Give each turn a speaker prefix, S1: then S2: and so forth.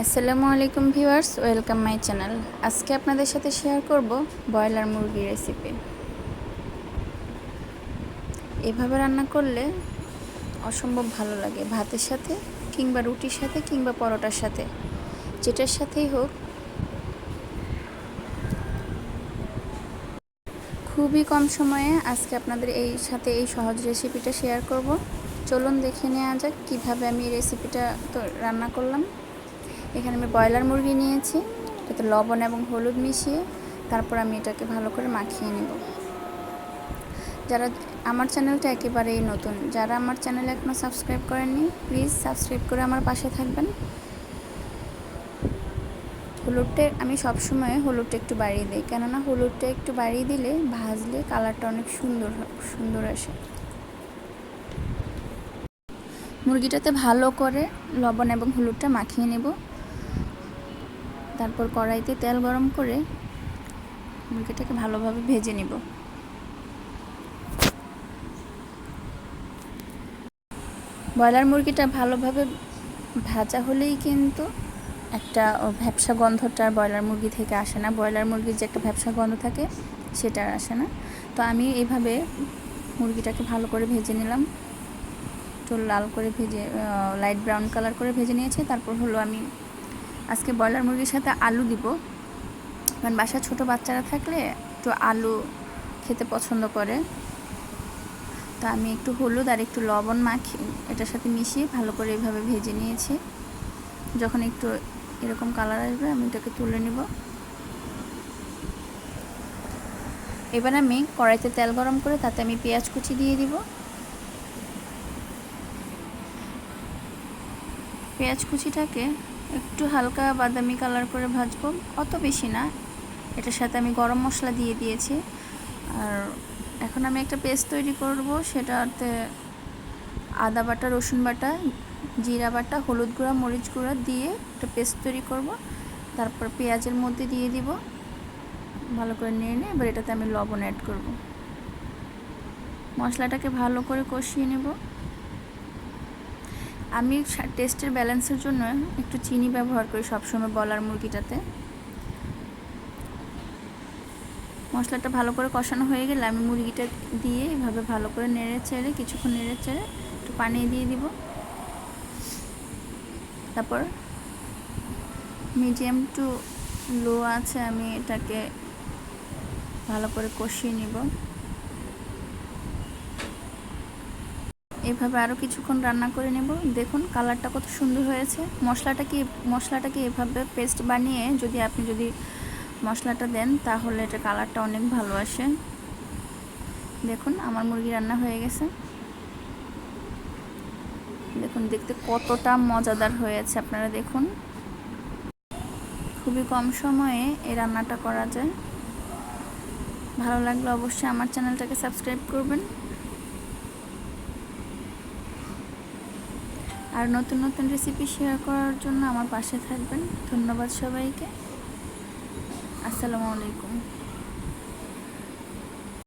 S1: আসসালামু আলাইকুম viewers, welcome my channel. আজকে আপনাদের সাথে শেয়ার করব ব্রয়লার মুরগির রেসিপি। এভাবে রান্না করলে অসম্ভব ভালো লাগে, ভাতের সাথে কিংবা রুটির সাথে কিংবা পরোটার সাথে, যেটার সাথেই হোক। খুবই কম সময়ে আজকে আপনাদের এই সহজ রেসিপিটা শেয়ার করব। চলুন দেখে নেওয়া যাক কীভাবে আমি এই রেসিপিটা রান্না করলাম। এখানে আমি ব্রয়লার মুরগি নিয়েছি, এটাতে লবণ এবং হলুদ মিশিয়ে তারপর আমি এটাকে ভালো করে মাখিয়ে নেব। যারা আমার চ্যানেলটা একেবারেই নতুন, যারা আমার চ্যানেলে এখনও সাবস্ক্রাইব করেননি, প্লিজ সাবস্ক্রাইব করে আমার পাশে থাকবেন। হলুদটা আমি সবসময় হলুদটা একটু বাড়িয়ে দিই, কেননা হলুদটা একটু বাড়িয়ে দিলে ভাজলে কালারটা অনেক সুন্দর আসে। মুরগিটাতে ভালো করে লবণ এবং হলুদটা মাখিয়ে নেব। তারপর কড়াইতে তেল গরম করে মুরগিটাকে ভালোভাবে ভেজে নেব। ব্রয়লার মুরগিটা ভালোভাবে ভাজা হলেই কিন্তু একটা ভ্যাপসা গন্ধটা ব্রয়লার মুরগি থেকে আসে না। ব্রয়লার মুরগির যে একটা ভ্যাপসা গন্ধ থাকে সেটা আর আসে না। তো আমি এইভাবে মুরগিটাকে ভালো করে ভেজে নিলাম, একটু লাল করে ভেজে লাইট ব্রাউন কালার করে ভেজে নিয়েছি। তারপর হলো আমি আজকে ব্রয়লার মুরগির সাথে আলু দিব, কারণ বাসায় ছোটো বাচ্চারা থাকলে একটু আলু খেতে পছন্দ করে। তো আমি একটু হলুদ আর একটু লবণ মাখিয়ে এটার সাথে মিশিয়ে ভালো করে এইভাবে ভেজে নিয়েছি। যখন একটু এরকম কালার আসবে আমি এটাকে তুলে নিব। এবার আমি কড়াইতে তেল গরম করে তাতে আমি পেঁয়াজ কুচি দিয়ে দিব। পেঁয়াজ কুচিটাকে একটু হালকা বাদামি কালার করে ভাজবো, অত বেশি না। এটার সাথে আমি গরম মশলা দিয়ে দিয়েছি। আর এখন আমি একটা পেস্ট তৈরি করব, সেটাতে আদা বাটা, রসুন বাটা, জিরা বাটা, হলুদ গুঁড়া, মরিচ গুঁড়া দিয়ে একটা পেস্ট তৈরি করব। তারপর পেঁয়াজের মধ্যে দিয়ে দিব, ভালো করে নেড়ে এবার এটাতে আমি লবণ অ্যাড করব। মশলাটাকে ভালো করে কষিয়ে নেব। আমি টেস্টের ব্যালেন্সের জন্য একটু চিনি ব্যবহার করি সবসময় ব্রয়লার মুরগিটাতে। মশলাটা ভালো করে কষানো হয়ে গেলে আমি মুরগিটা দিয়ে এভাবে ভালো করে কিছুক্ষণ নেড়ে চেড়ে একটু পানি দিয়ে দিব। তারপর মিডিয়াম টু লো আছে আমি এটাকে ভালো করে কষিয়ে নিব। এভাবে আরও কিছুক্ষণ রান্না করে নেব। দেখুন কালারটা কত সুন্দর হয়েছে। মশলাটাকে এভাবে পেস্ট বানিয়ে যদি মশলাটা দেন তাহলে এটা কালারটা অনেক ভালো আসে। দেখুন আমার মুরগি রান্না হয়ে গেছে। দেখুন দেখতে কতটা মজাদার হয়েছে, আপনারা দেখুন। খুবই কম সময়ে এই রান্নাটা করা যায়। ভালো লাগলে অবশ্যই আমার চ্যানেলটাকে সাবস্ক্রাইব করবেন আর নতুন নতুন রেসিপি শেয়ার করার জন্য আমার পাশে থাকবেন। ধন্যবাদ সবাইকে। আসসালামু আলাইকুম।